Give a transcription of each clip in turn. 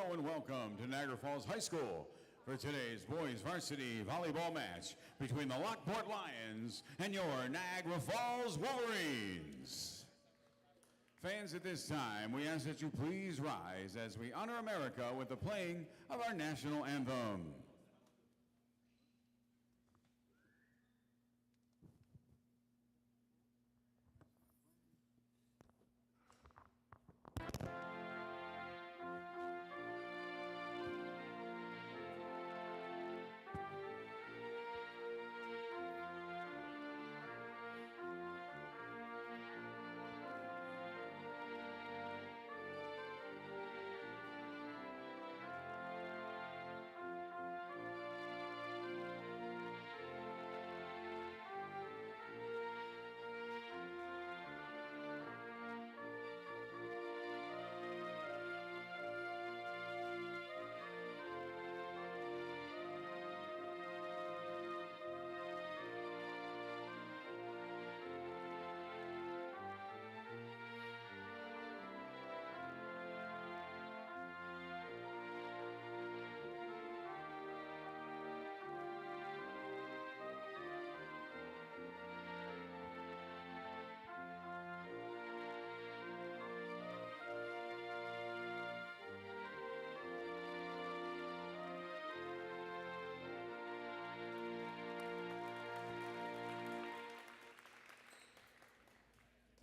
Hello and welcome to Niagara Falls High School for today's boys varsity volleyball match between the Lockport Lions and your Niagara Falls Wolverines. Fans, at this time, we ask that you please rise as we honor America with the playing of our national anthem.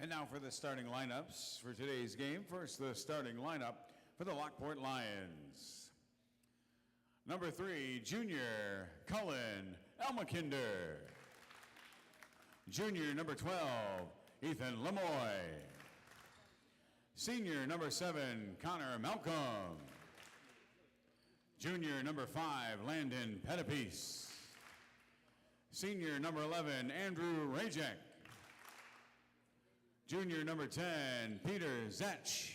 And now for the starting lineups for today's game. First, the starting lineup for the Lockport Lions. Number 3, junior Cullen Elmakinder. Junior number 12, Ethan Lemoy. Senior number 7, Connor Malcolm. Junior number 5, Landon Pettipiece. Senior number 11, Andrew Rajek. Junior number 10, Peter Zetch.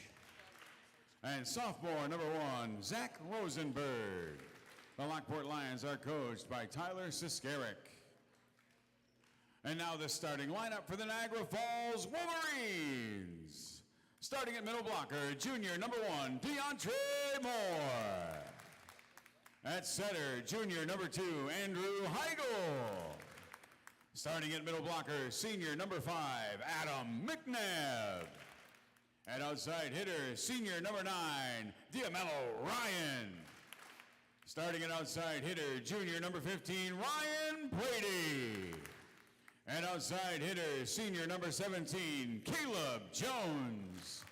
And sophomore number 1, Zach Rosenberg. The Lockport Lions are coached by Tyler Siskaric. And now the starting lineup for the Niagara Falls Wolverines. Starting at middle blocker, junior number 1, DeAndre Moore. At center, junior number 2, Andrew Heigl. Starting at middle blocker, senior number 5, Adam McNabb. At outside hitter, senior number 9, Diamello Ryan. Starting at outside hitter, junior number 15, Ryan Brady. And outside hitter, senior number 17, Caleb Jones.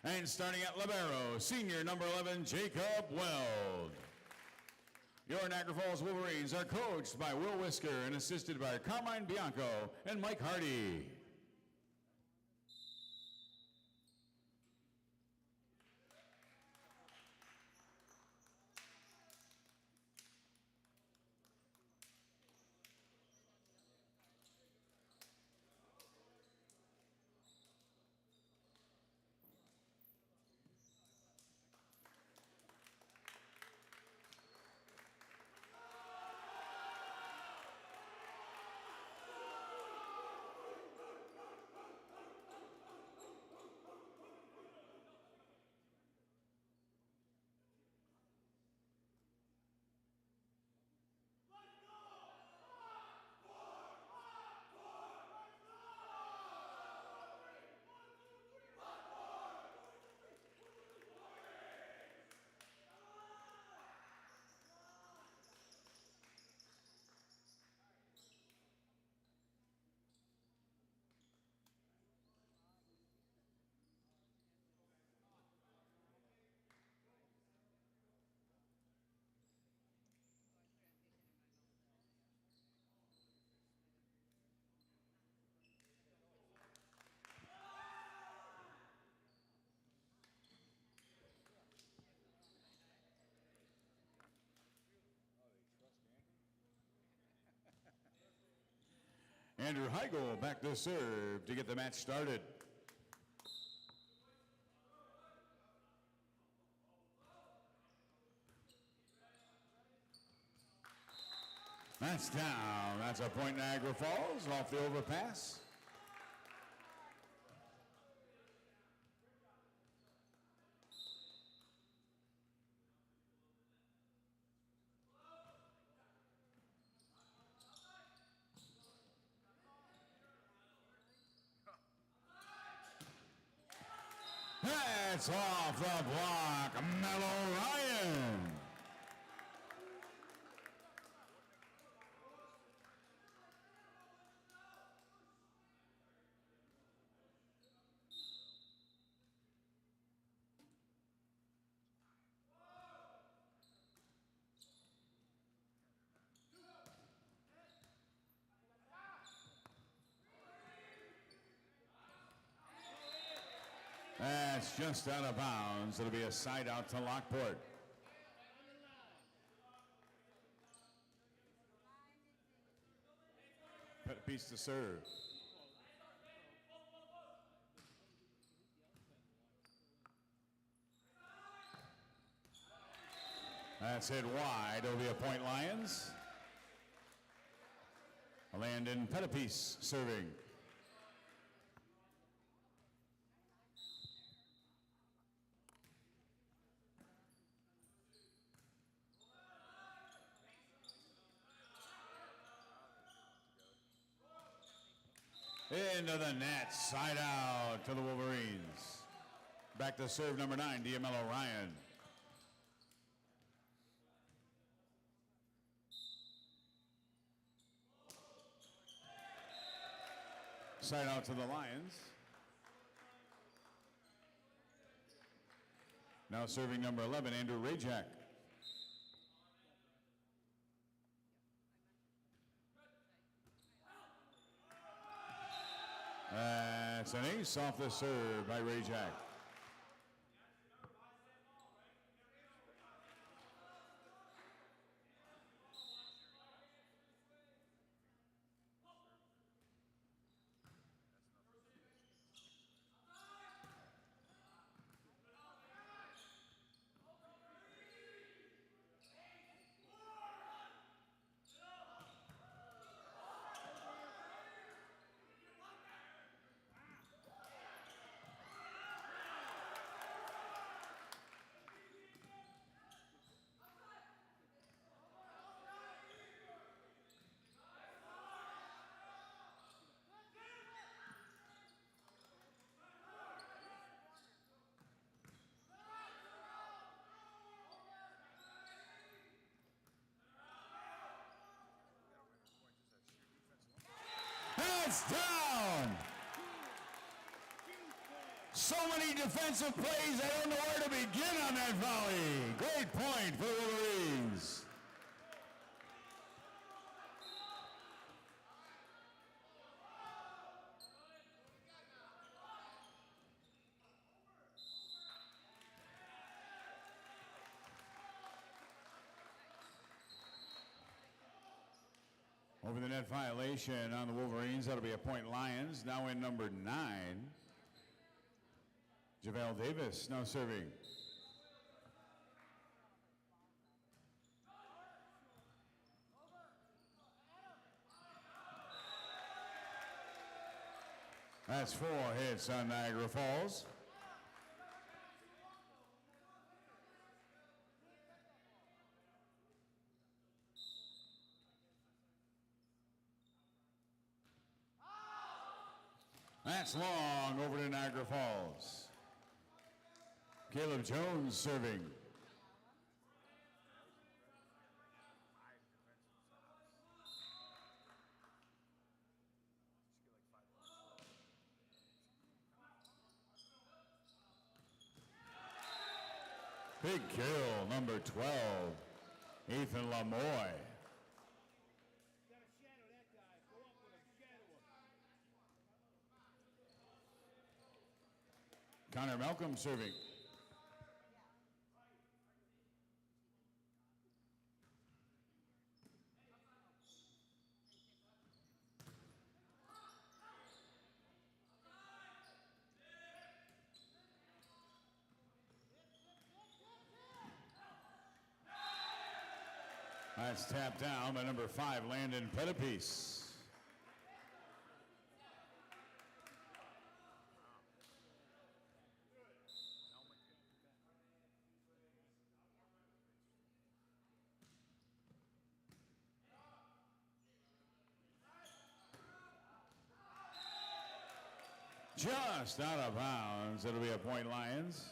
And starting at libero, senior number 11, Jacob Weld. Your Niagara Falls Wolverines are coached by Will Whisker and assisted by Carmine Bianco and Mike Hardy. Andrew Heigl back to serve to get the match started. That's down. That's a point, Niagara Falls, off the overpass. That's off the block, Mellow Ryan. That's just out of bounds. It'll be a side out to Lockport. Put a piece to serve. That's hit wide. It'll be a point, Lions. Landon Pettipiece serving. Into the net, side out to the Wolverines. Back to serve number 9, D'Amello Ryan. Side out to the Lions. Now serving number 11, Andrew Rajak. That's an ace off the serve by Rajak. That's down. So many defensive plays, I don't know where to begin on that volley. Great point for the Wolverines. Over the net violation on the Wolverines. That'll be a point, Lions. Now in number 9. JaVale Davis now serving. That's 4 hits on Niagara Falls. That's long over to Niagara Falls. Caleb Jones serving. Big kill, number 12, Ethan Lamoy. Connor Malcolm serving. That's tapped down by number 5, Landon Pettipiece. Just out of bounds. It'll be a point, Lions.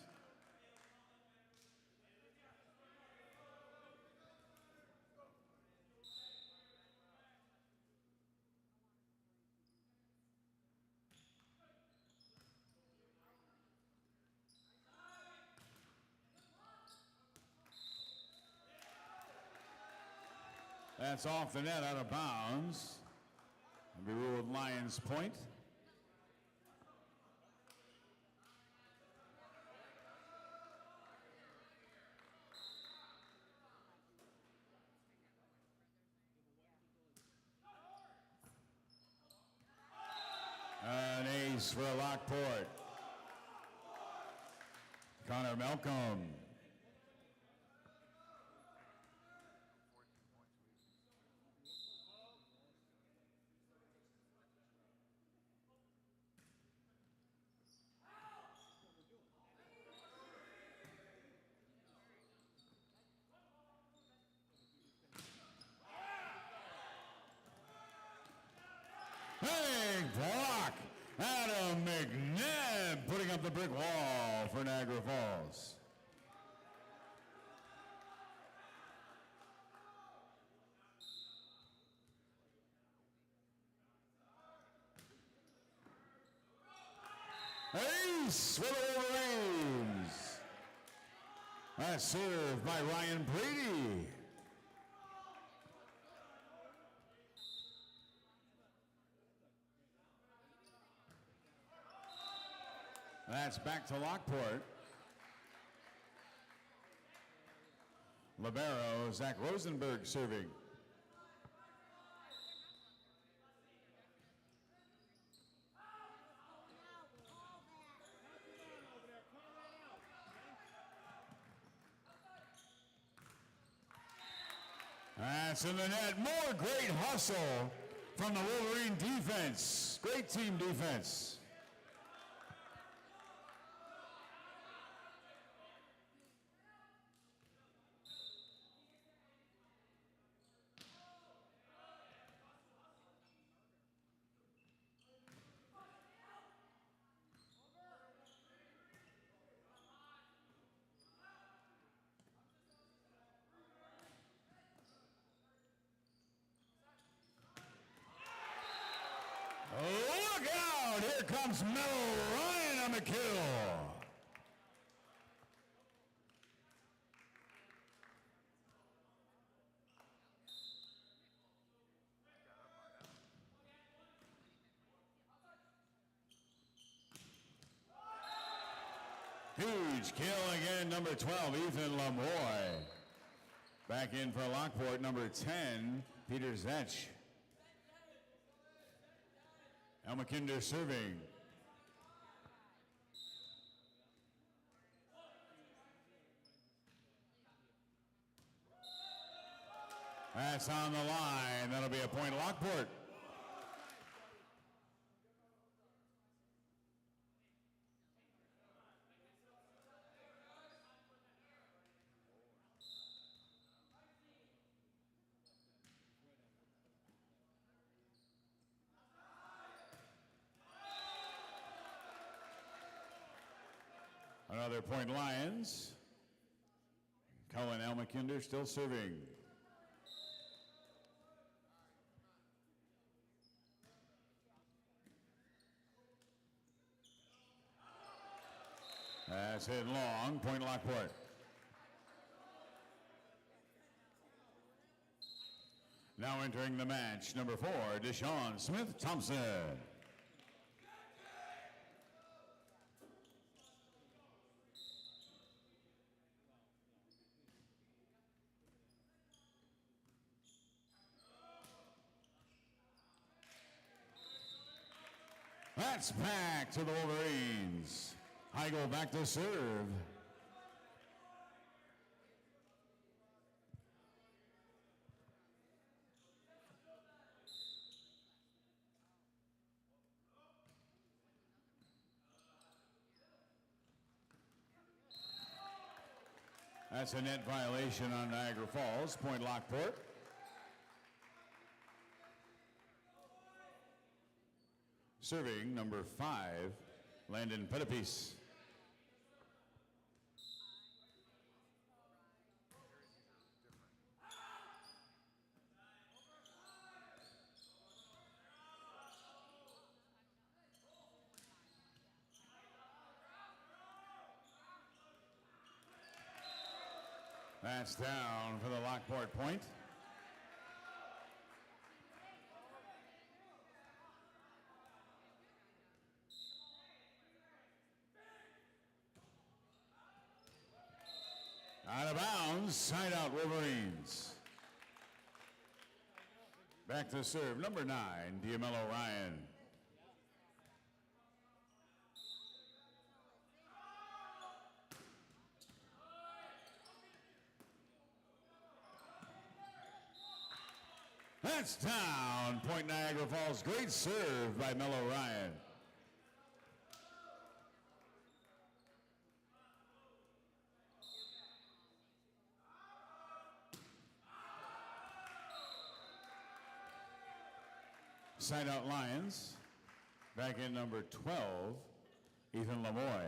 That's off the net, out of bounds. It'll be ruled Lions point. An ace for Lockport. Connor Malcolm. Big block. Adam McNabb putting up the brick wall for Niagara Falls. Ace for the Wolverines. That's served by Ryan Brady. That's back to Lockport. Libero, Zach Rosenberg serving. That's in the net. More great hustle from the Wolverine defense. Great team defense. Look out! Here comes Mel Ryan on the kill. Huge kill again, number 12, Ethan Lamoy. Back in for Lockport, number 10, Peter Zetch. Elmakinder serving. That's on the line. That'll be a point, Lockport. Another point, Lions. Cullen Elmakinder still serving. That's hit long, point Lockport. Now entering the match, number 4, Deshaun Smith-Thompson. That's back to the Wolverines. Heigl back to serve. That's a net violation on Niagara Falls. Point Lockport. Serving number 5, Landon Pettipies. That's down for the Lockport point. Out of bounds, side out Wolverines. Back to serve, number 9, D'Amello Ryan. That's down. Point Niagara Falls. Great serve by Mello Ryan. Side out Lions. Back in number 12, Ethan Lamoy.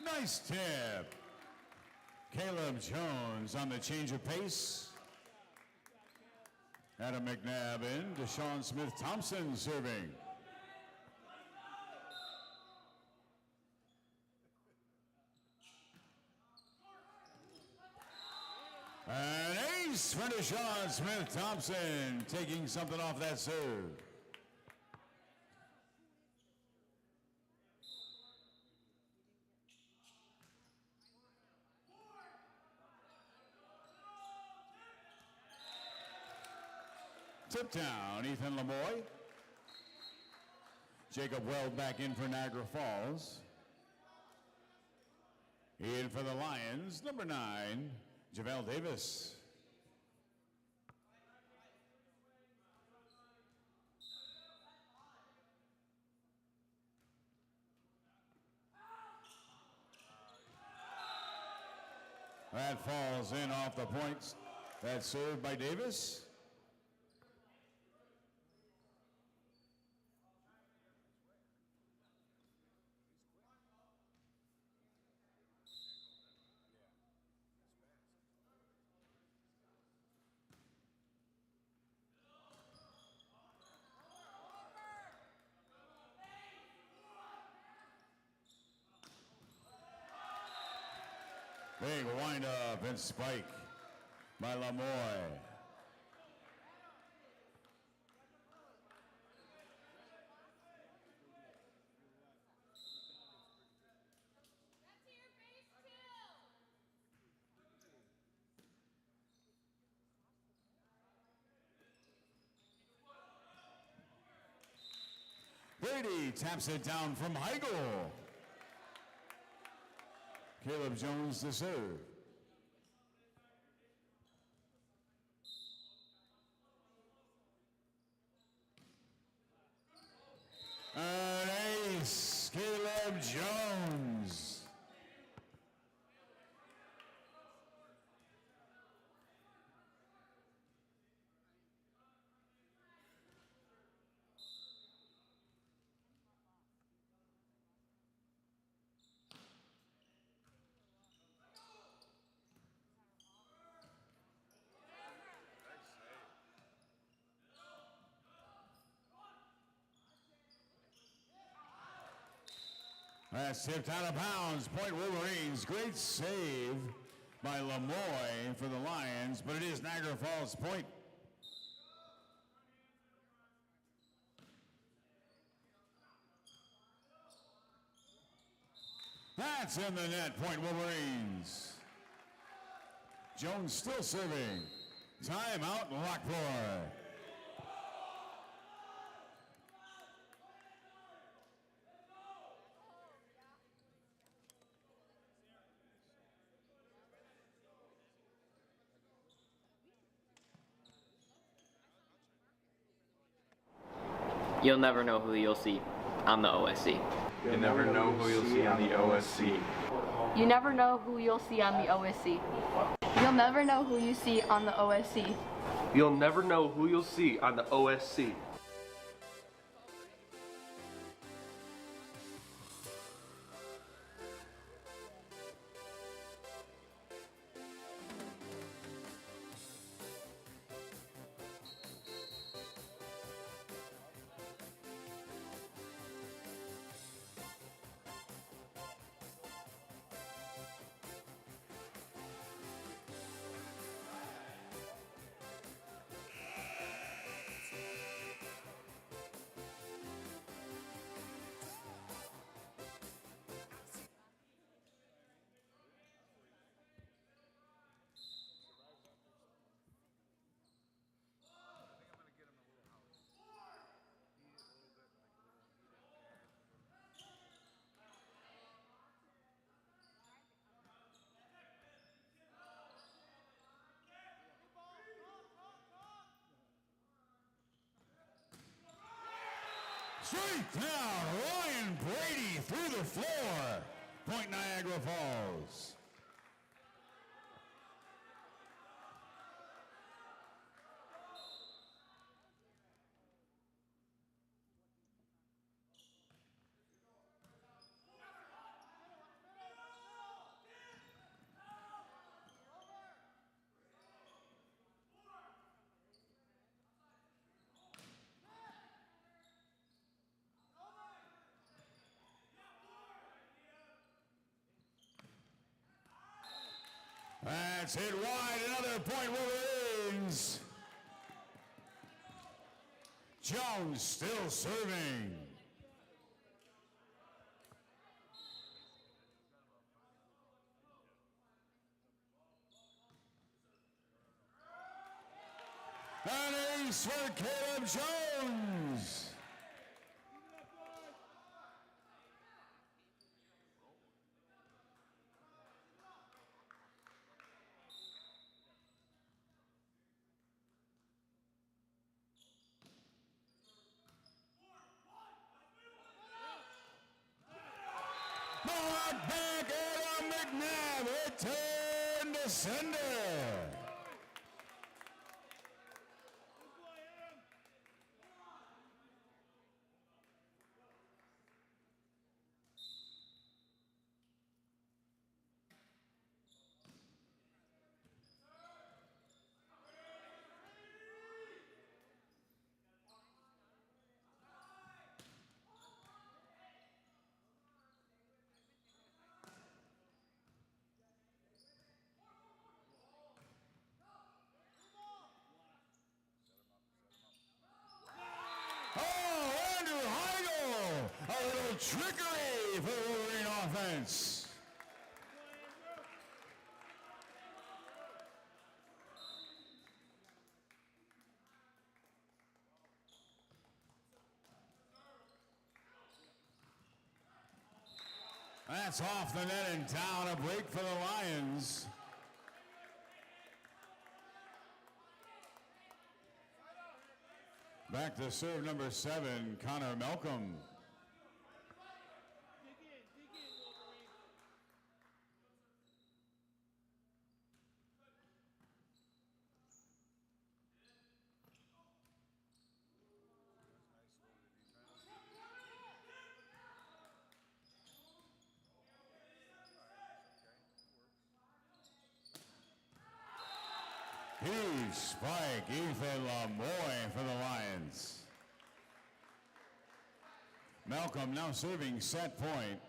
Nice tip. Caleb Jones on the change of pace. Adam McNabb in. Deshaun Smith-Thompson serving. An ace for Deshaun Smith-Thompson, taking something off that serve. Tip down, Ethan Lamoy. Jacob Weld back in for Niagara Falls. In for the Lions, number 9, JaVale Davis. That falls in off the points. That's served by Davis. Big wind up and spike by Lamoy. Brady taps it down from Heigl. Caleb Jones to serve. An ace, Caleb Jones. That's tipped out of bounds. Point Wolverines. Great save by Lamoy for the Lions, but it is Niagara Falls point. That's in the net. Point Wolverines. Jones still serving. Timeout, Lockport. You'll never know who you'll see on the OSC. You'll never know who you'll see on the OSC. You never know who you'll see on the OSC. You'll never know who you see on the OSC. You'll never know who you'll see on the OSC. Straight down, Ryan Brady through the floor. Point Niagara Falls. That's hit wide, another point Wolverines. Jones still serving. An ace for Caleb Jones. Brought back Adam McNabb, return to sender. Oh, Andrew Heigl! A little trickery for the Wolverine offense. That's off the net and down. A break for the Lions. Back to serve number 7, Connor Malcolm. Huge spike, Ethan Lamoy for the Lions. Malcolm now serving set point.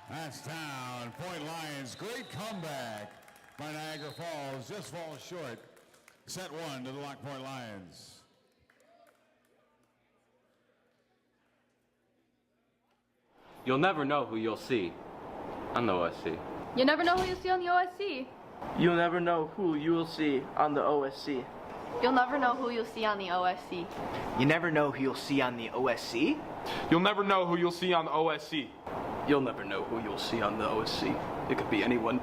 That's down. Point Lions. Great comeback by Niagara Falls. Just falls short. Set 1 to the Lockport Lions. You'll never know who you'll see on the OSC. You'll never know who you'll see on the OSC. You'll never know who you will see on the OSC. You'll never know who you'll see on the OSC. You never know who you'll see on the OSC? You'll never know who you'll see on the OSC. You'll never know who you'll see on the OSC. It could be anyone.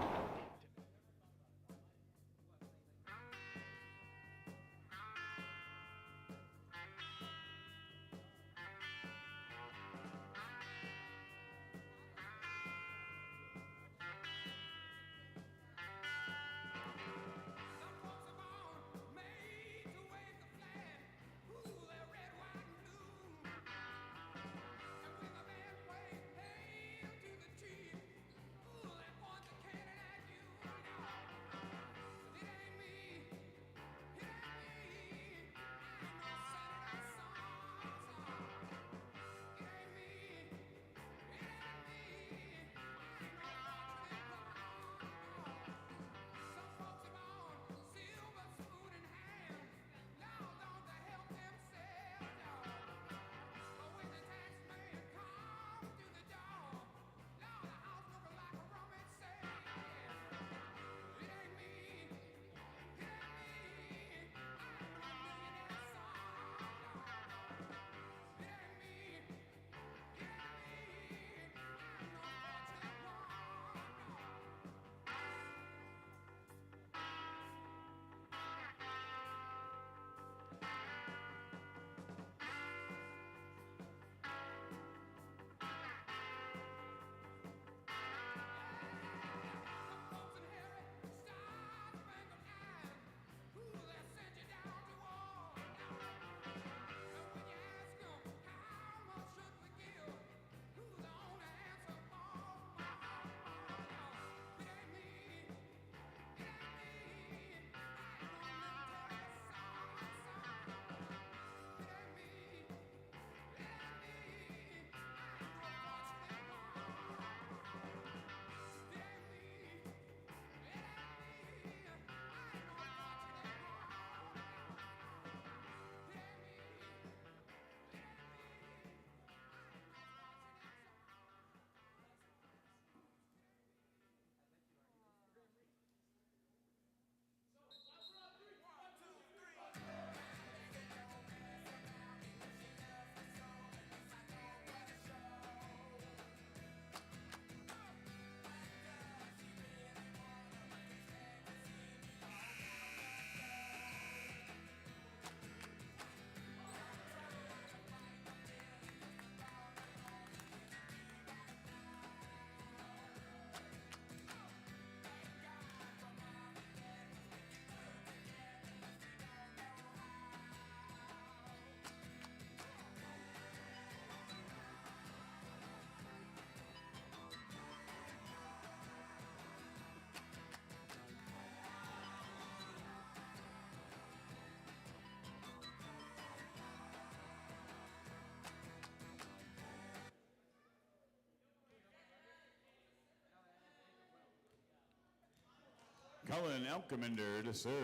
Cullen Elkeminder to serve.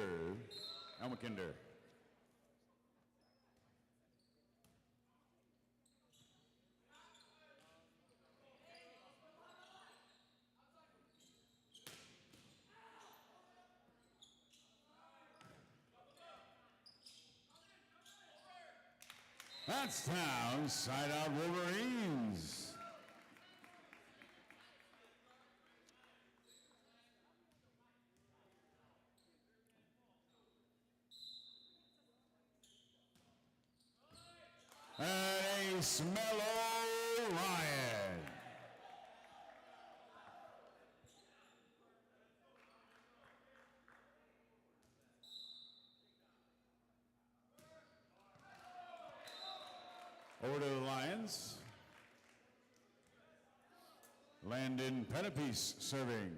Elmkinder. That's down, side out Wolverines. And a Smello Ryan. Over to the Lions. Landon Pettipiece serving.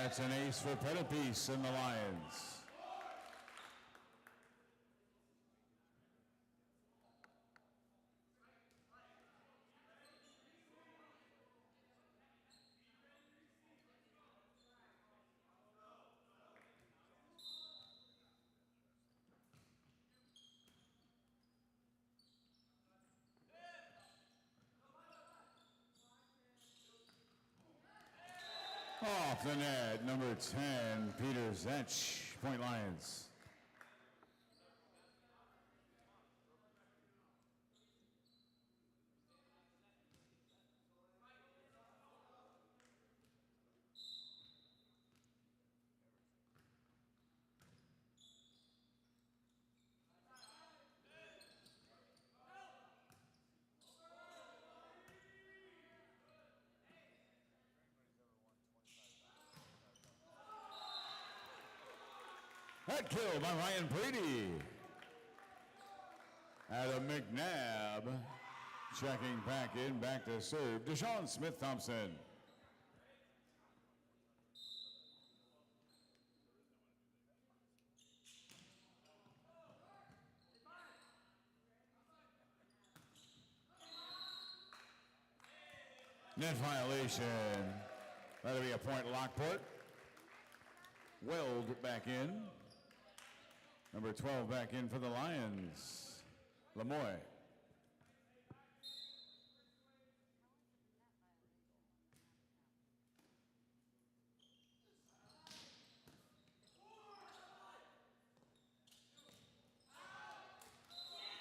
That's an ace for Pettipiece and the Lions. Off the net, number 10, Peter Zetch, Point Lions. Head kill by Ryan Brady. Adam McNabb checking back in, back to serve. Deshaun Smith-Thompson. Net violation. That'll be a point, Lockport. Weld back in. Number 12 back in for the Lions. Lamoy.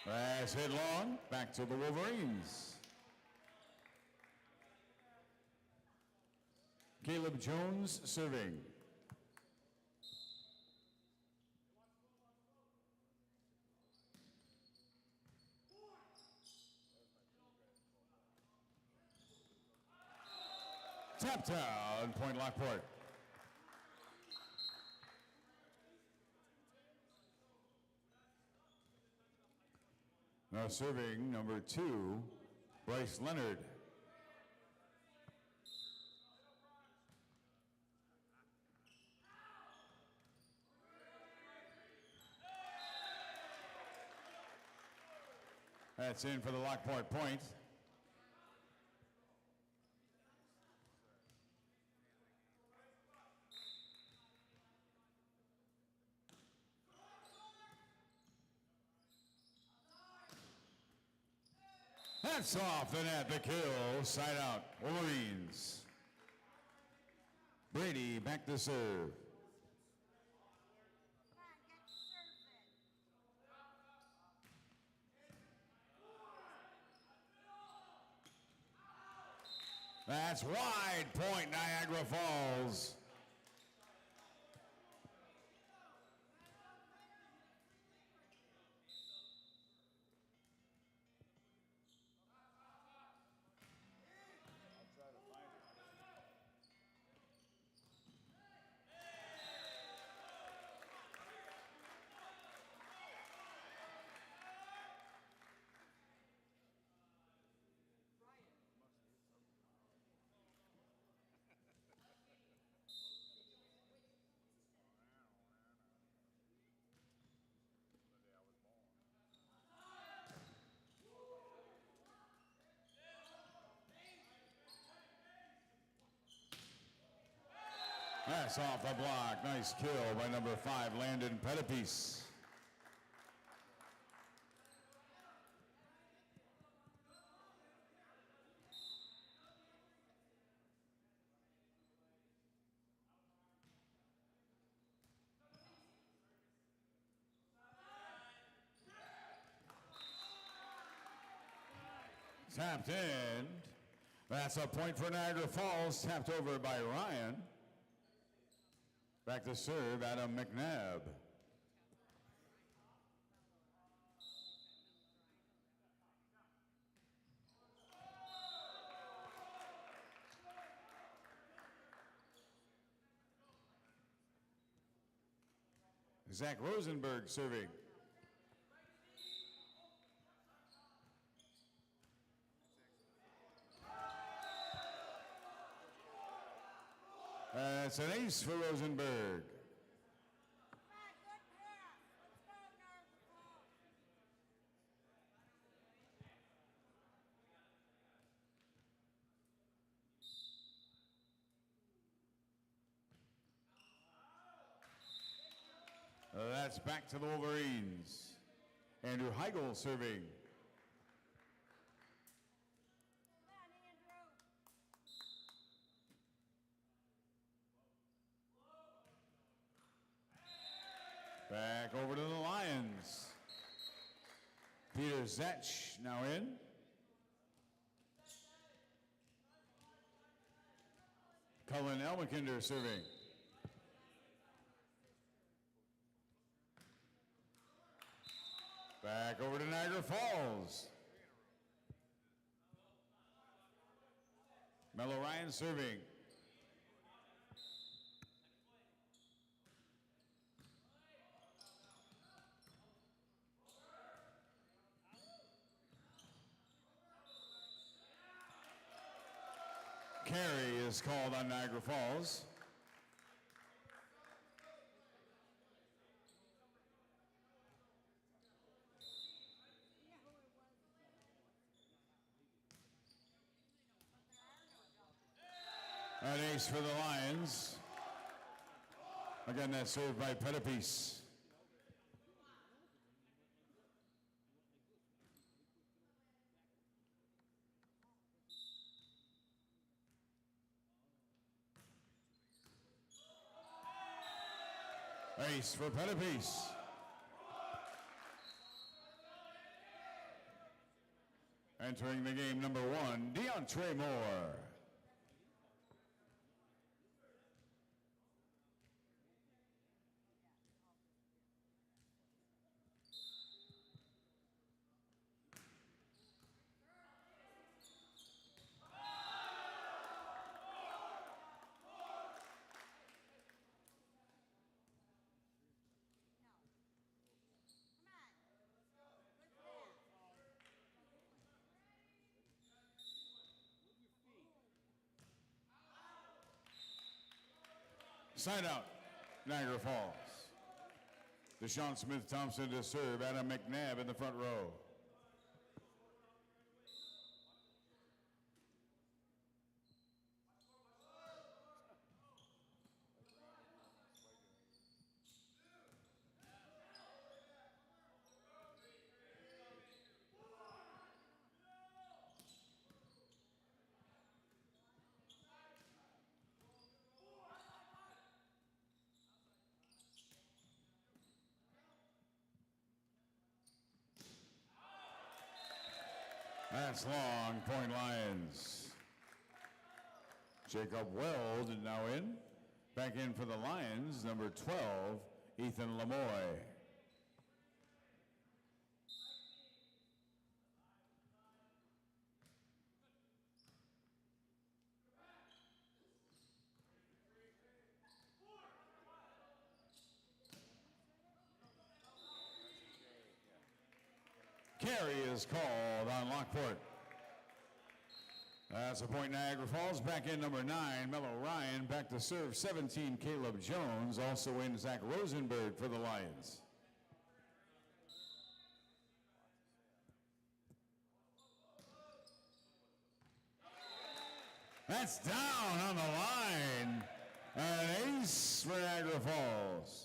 Pass hit long. Back to the Wolverines. Caleb Jones serving. Tap down, point Lockport. Now serving number 2, Bryce Leonard. That's in for the Lockport point. That's off the net, the kill, side out, Wolverines. Brady back to serve. That's wide point, Niagara Falls. That's off the block. Nice kill by number 5, Landon Pettipiece. Tapped in. That's a point for Niagara Falls. Tapped over by Ryan. Back to serve, Adam McNabb. Zach Rosenberg serving. It's an ace for Rosenberg. That's back to the Wolverines. Andrew Heigl serving. Back over to the Lions. Peter Zetch now in. Cullen Elmakinder serving. Back over to Niagara Falls. Mello Ryan serving. Carry is called on Niagara Falls. An ace for the Lions. Again, that's served by Pettipiece. Ace for Pettipiece. Entering the game, number 1, DeAndre Moore. Side out, Niagara Falls. Deshaun Smith-Thompson to serve. Adam McNabb in the front row. That's long, point Lions. Jacob Weld now in. Back in for the Lions, number 12, Ethan Lamoy. Carry is called on Lockport. That's a point, Niagara Falls. Back in number 9, Mello Ryan. Back to serve, 17, Caleb Jones. Also in Zach Rosenberg for the Lions. That's down on the line. An ace for Niagara Falls.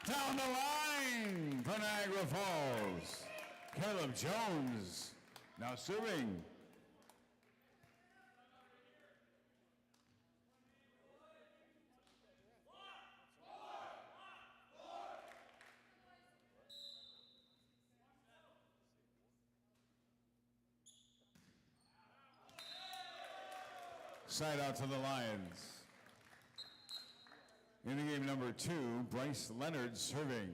Down the line for Niagara Falls. Caleb Jones now serving. Side out to the Lions. In the game, number 2, Bryce Leonard serving.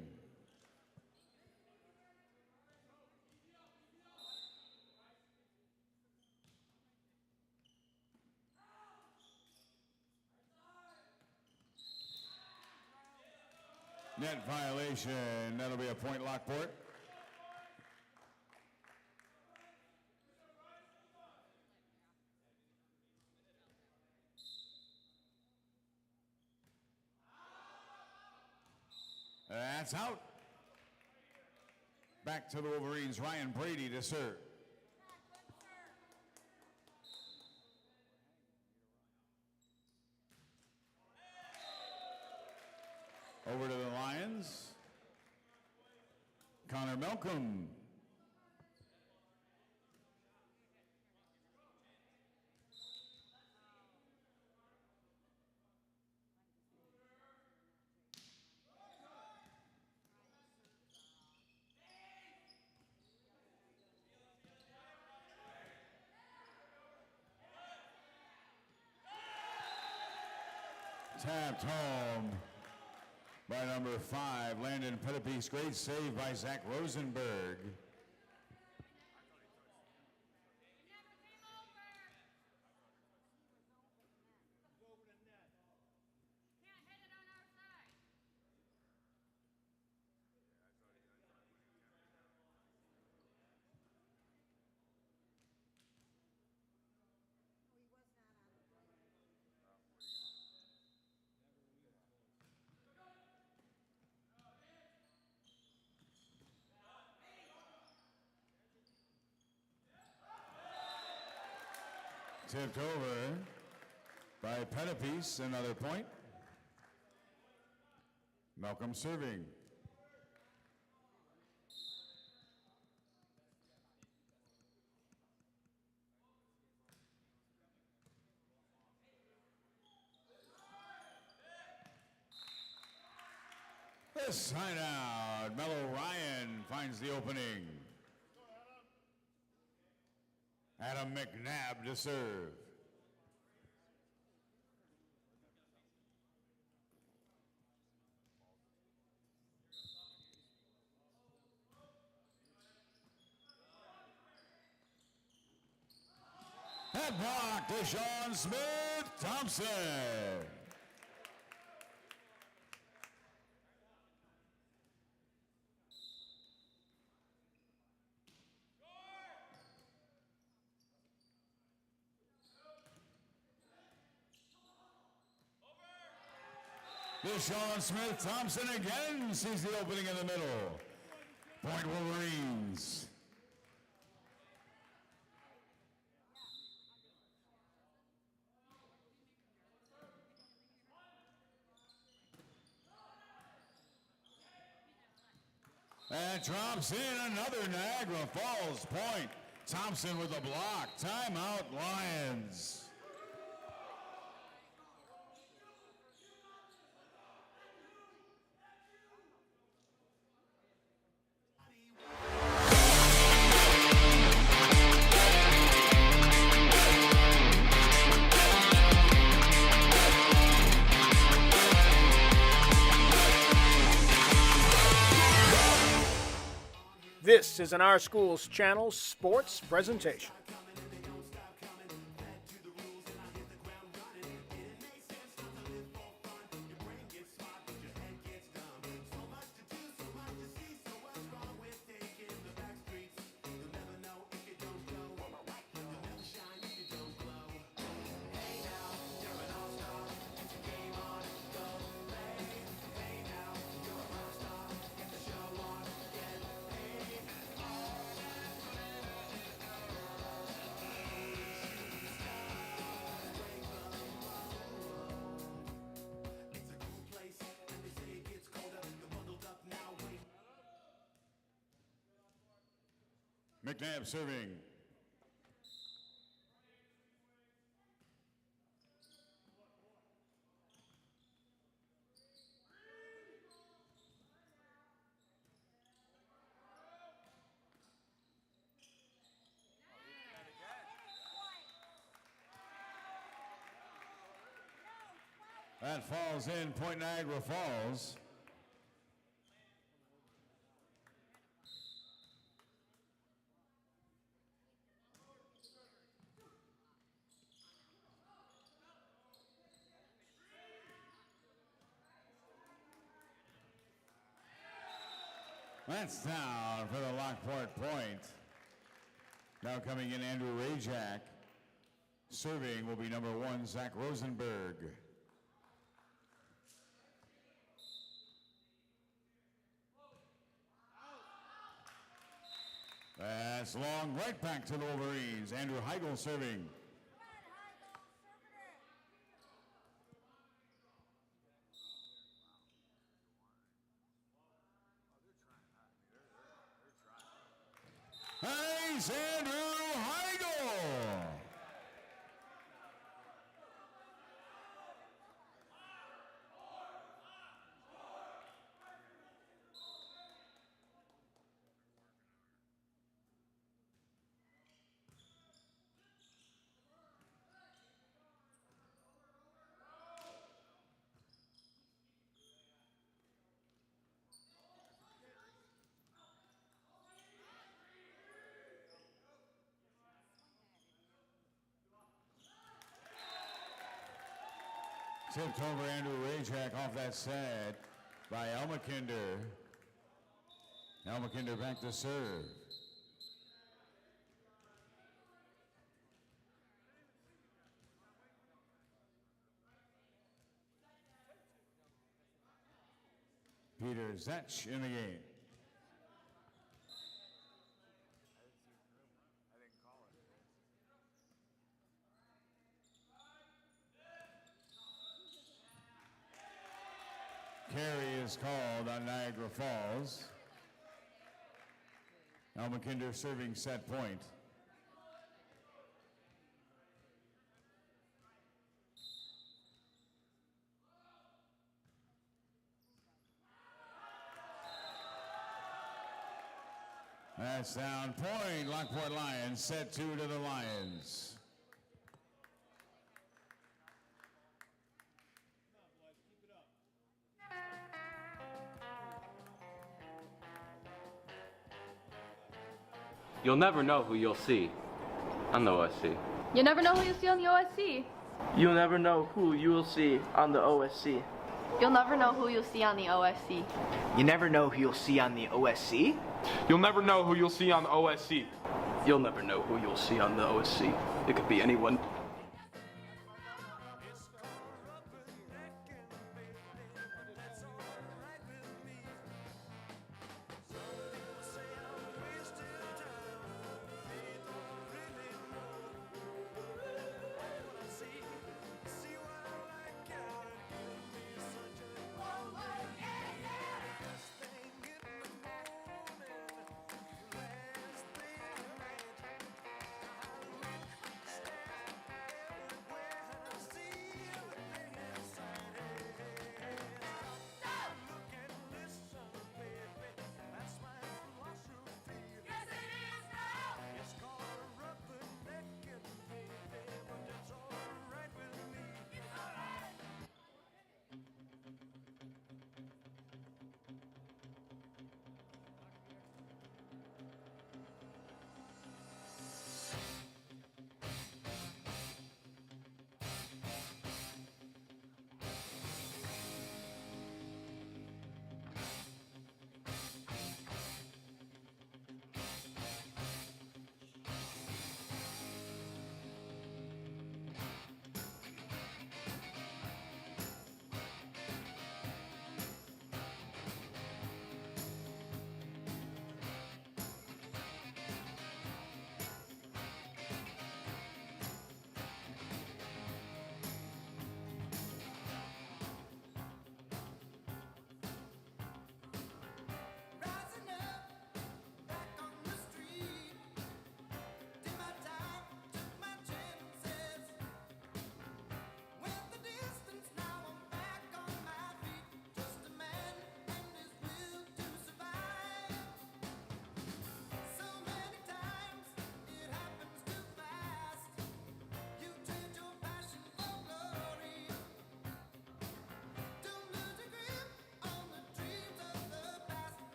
Net violation. That'll be a point, Lockport. That's out. Back to the Wolverines, Ryan Brady to serve. Over to the Lions, Connor Malcolm. Tapped home by number 5, Landon Pettipies. Great save by Zach Rosenberg. Tipped over by Pettipies, another point. Malcolm serving. The sign out. Mello Ryan finds the opening. Adam McNabb to serve. Head block to Sean Smith-Thompson. Deshaun Smith-Thompson again sees the opening in the middle. Point Wolverines. And drops in another Niagara Falls point. Thompson with a block. Timeout, Lions. This is an Our Schools Channel sports presentation. McNabb serving. That falls in, Point Niagara Falls. That's down for the Lockport point. Now coming in, Andrew Rajak. Serving will be number 1, Zach Rosenberg. That's long right back to the Wolverines. Andrew Heigl serving. Nice, Andrew Heigl. Tipped over Andrew Rajak off that set by Elmakinder. Elmakinder back to serve. Peter Zetch in the game. Carry is called on Niagara Falls. Elmakinder serving set point. That's down point. Lockport Lions set 2 to the Lions. You'll never know who you'll see on the OSC. You never know who you'll see on the OSC. You'll never know who you will see on the OSC. You'll never know who you'll see on the OSC. You never know who you'll see on the OSC? You'll never know who you'll see on the OSC. You'll never know who you'll see on the OSC. It could be anyone.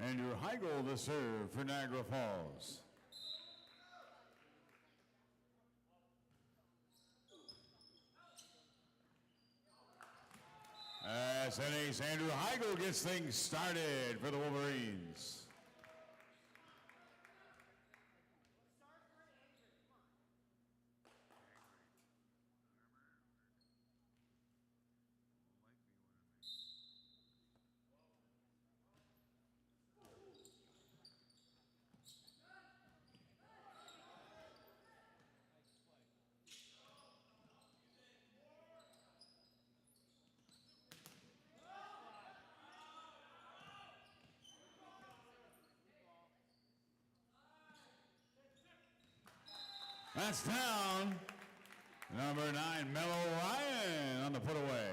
Andrew Heigl to serve for Niagara Falls. As an ace, Andrew Heigl gets things started for the Wolverines. That's down. Number 9, Mello Ryan on the put away.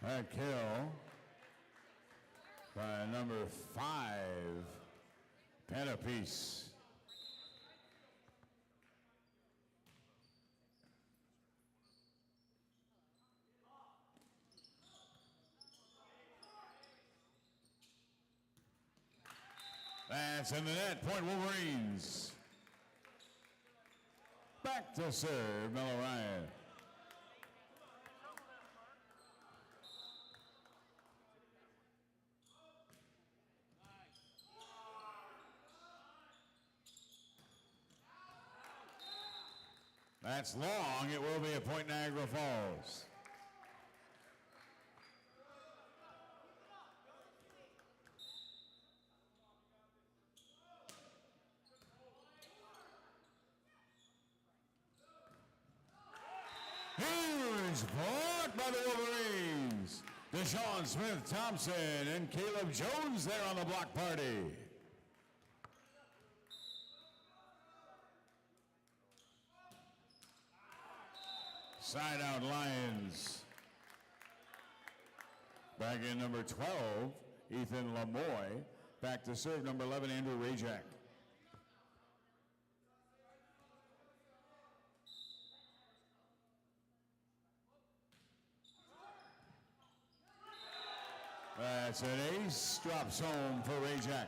That kill by number 5, Panapiece. That's in the net. Point Wolverines. Back to serve, Mello Ryan. That's long. It will be a point Niagara Falls. Huge block by the Wolverines. Deshaun Smith-Thompson and Caleb Jones there on the block party. Side out Lions. Back in number 12, Ethan Lamoy. Back to serve number 11, Andrew Rajak. That's an ace, drops home for Rajak.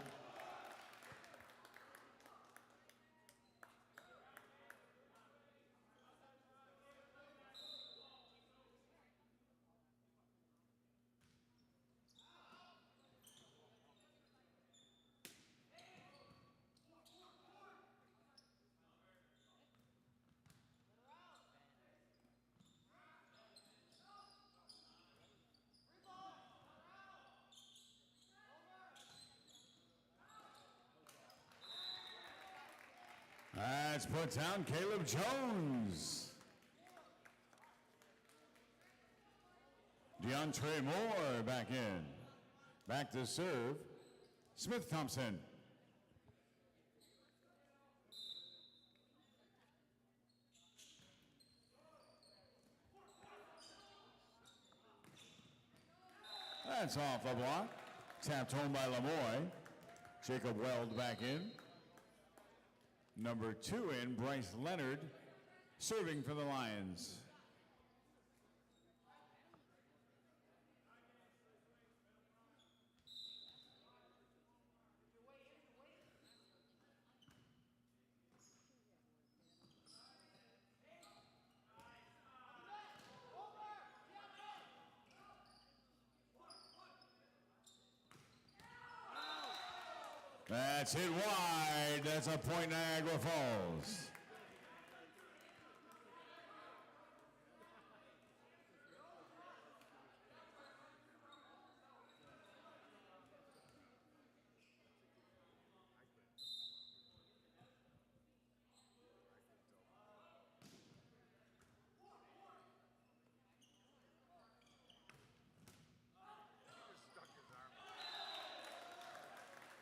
That's put down Caleb Jones. DeAndre Moore back in. Back to serve, Smith-Thompson. That's off the block. Tapped home by Lamoy. Jacob Weld back in. Number 2 in, Bryce Leonard, serving for the Lions. That's hit wide. That's a point Niagara Falls.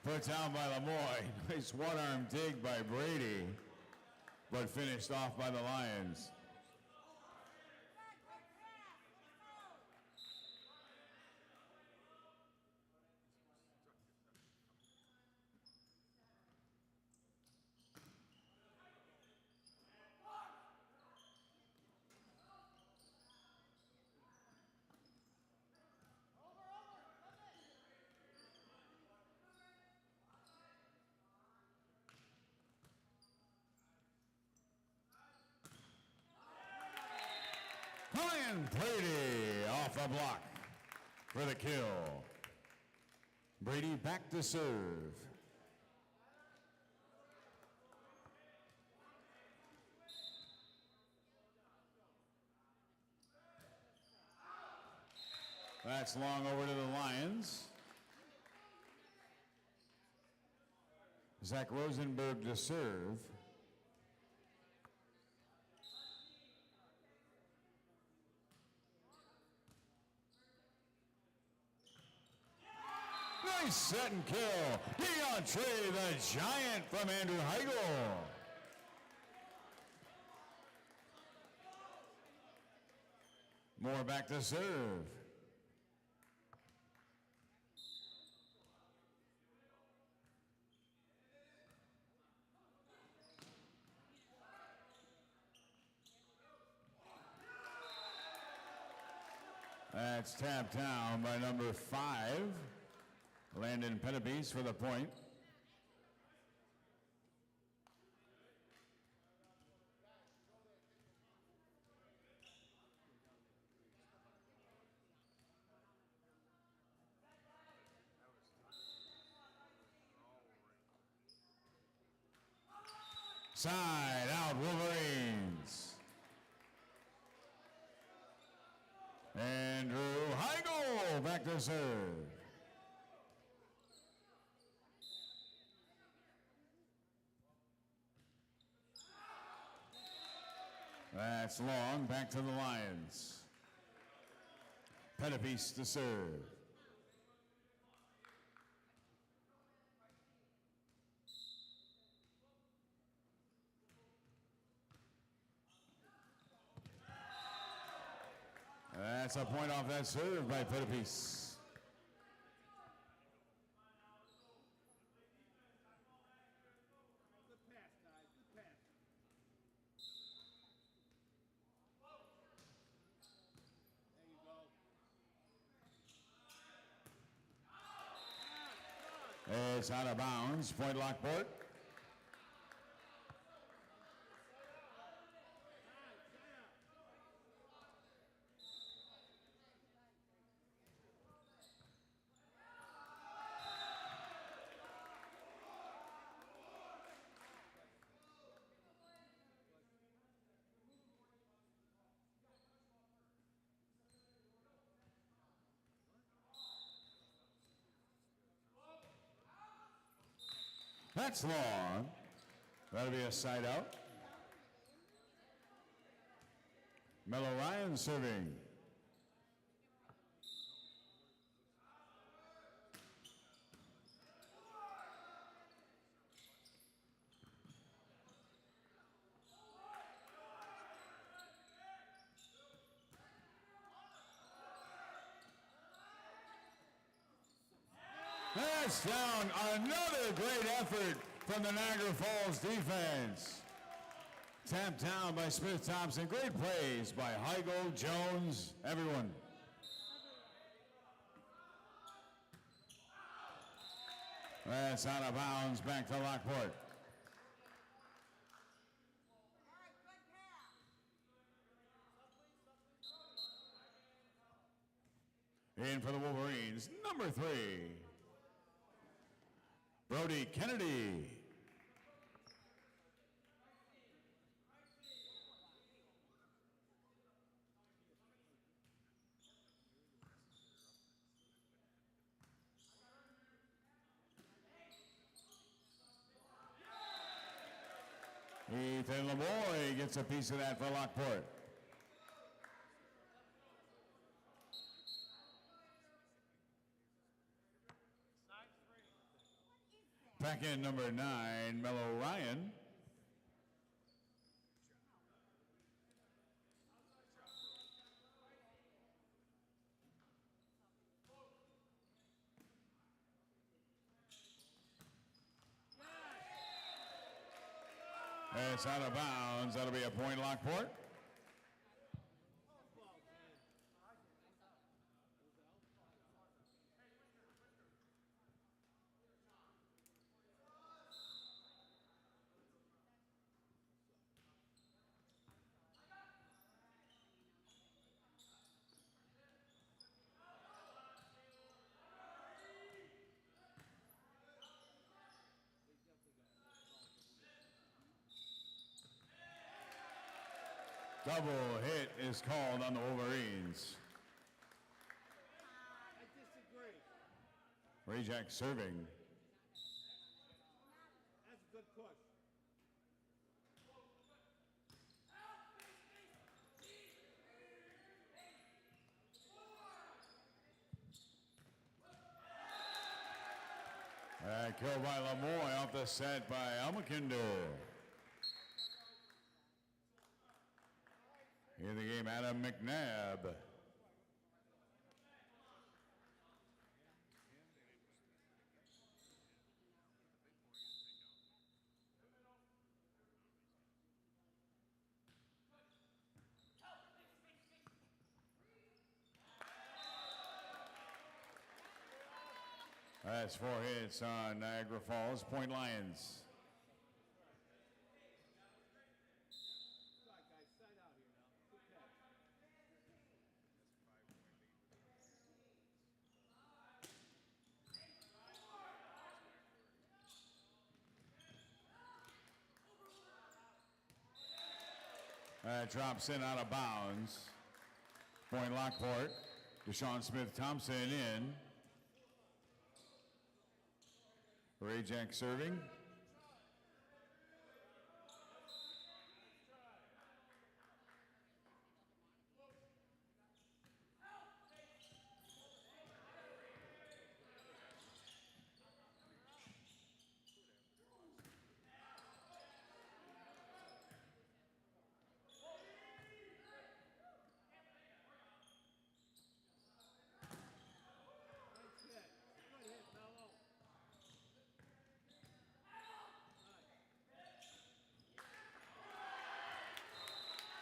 Put down by Lemoy. Nice one-arm dig by Brady, but finished off by the Lions. Ryan Brady off the block for the kill. Brady back to serve. That's long over to the Lions. Zach Rosenberg to serve. Nice set and kill. DeAndre the Giant from Andrew Heigl. Moore back to serve. That's tapped down by number 5, Landon Pettipies for the point. Side out Wolverines. Andrew Heigl back to serve. That's long, back to the Lions. Pettipies to serve. That's a point off that serve by Pettipies. It's out of bounds, point Lockport. That's long. That'll be a side out. Mello Ryan serving. That's down. Another great effort from the Niagara Falls defense. Tapped down by Smith Thompson. Great plays by Heigl, Jones, everyone. That's out of bounds, back to Lockport. In for the Wolverines, number 3, Brody Kennedy. Ethan Lemoy gets a piece of that for Lockport. Back in number 9, Mello Ryan. It's out of bounds. That'll be a point, Lockport. Double hit is called on the Wolverines. Rajak serving. That's a good push. Killed by Lamoy off the set by Almakinder. In the game, Adam McNabb. That's 4 hits on Niagara Falls. Point Lions. Drops in out of bounds. Point Lockport. Deshaun Smith-Thompson in. Rajak serving.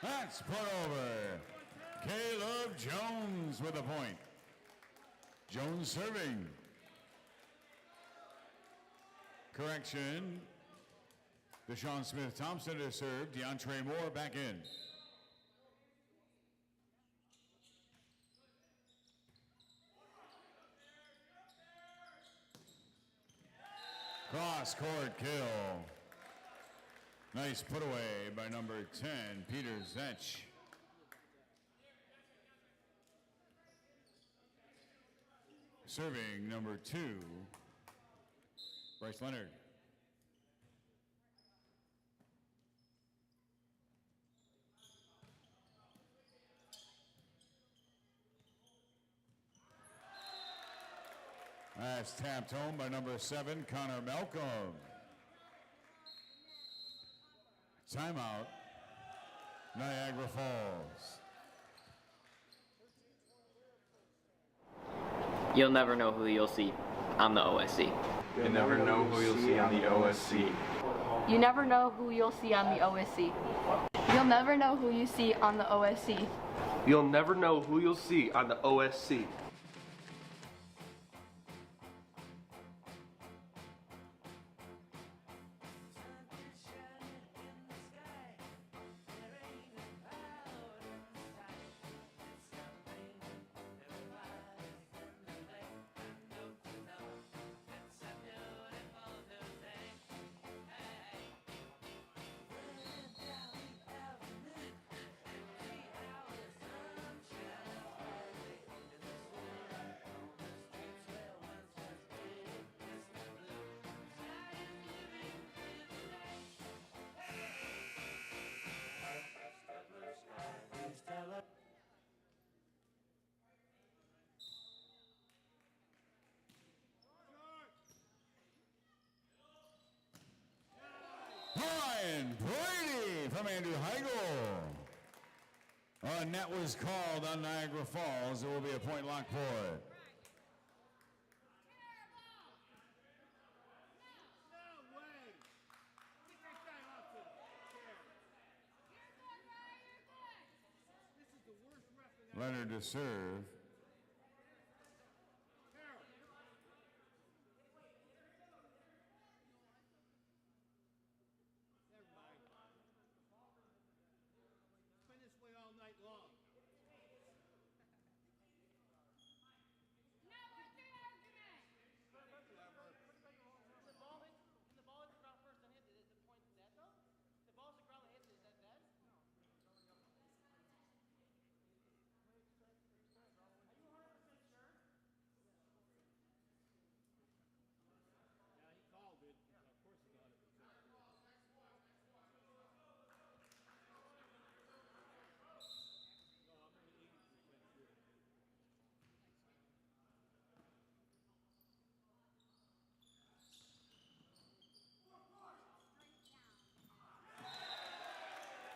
That's put over. Caleb Jones with a point. Jones serving. Correction. Deshaun Smith-Thompson to serve. DeAndre Moore back in. Cross-court kill. Nice put away by number 10, Peter Zetch. Serving number 2, Bryce Leonard. That's tapped home by number 7, Connor Malcolm. Timeout, Niagara Falls. You'll never know who you'll see on the OSC. You never know who you'll see on the OSC. You never know who you'll see on the OSC. You'll never know who you see on the OSC. You'll never know who you'll see on the OSC. Ryan Brady from Andrew Heigl. A net was called on Niagara Falls. It will be a point Lockport. Leonard to serve.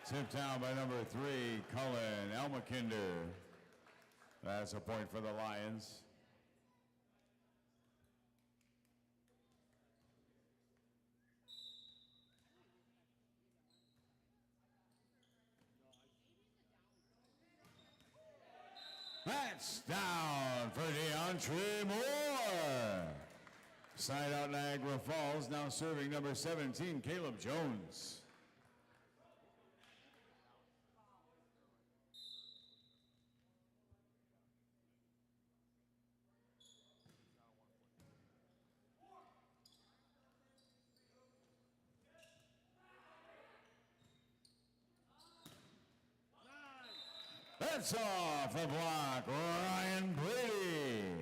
Tipped down by number 3, Cullen Elmakinder. That's a point for the Lions. That's down for DeAndre Moore. Side out Niagara Falls, now serving number 17, Caleb Jones. That's off the block, Ryan Brady.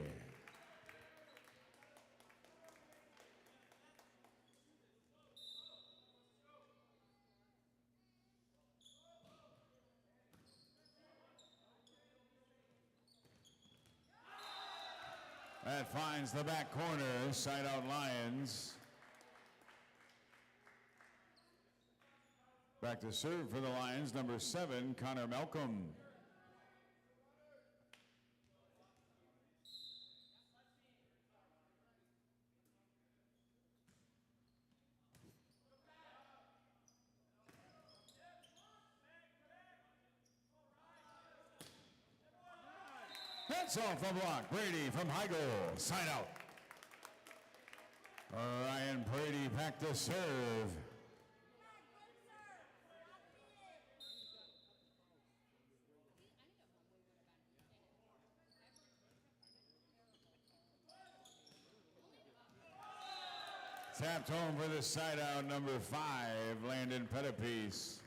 That finds the back corner, side out Lions. Back to serve for the Lions, number 7, Connor Malcolm. That's off the block. Brady from high goal. Side out. Ryan Brady back to serve. Tapped home for the side out, number 5, Landon Pettipiece.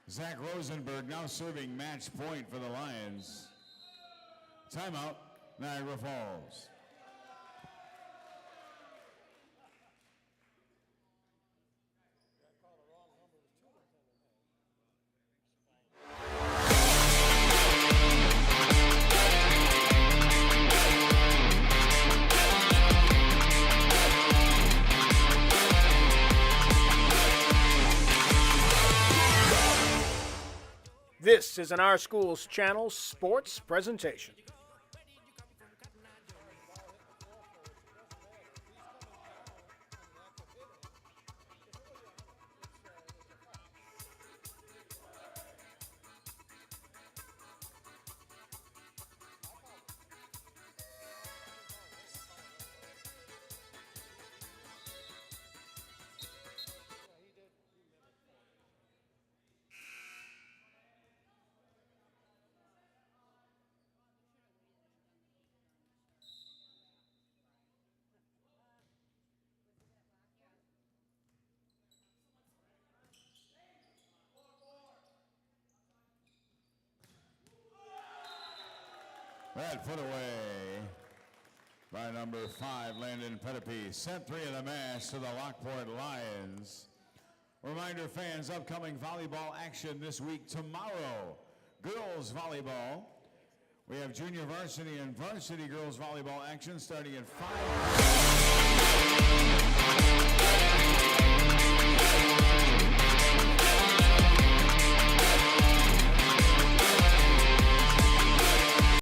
Zach Rosenberg now serving match point for the Lions. Timeout, Niagara Falls. This is an Our Schools Channel sports presentation. That put away by number 5, Landon Pettipiece. Set 3 of the match to the Lockport Lions. Reminder fans, upcoming volleyball action this week. Tomorrow, girls volleyball We have junior varsity and varsity girls volleyball action starting at 5.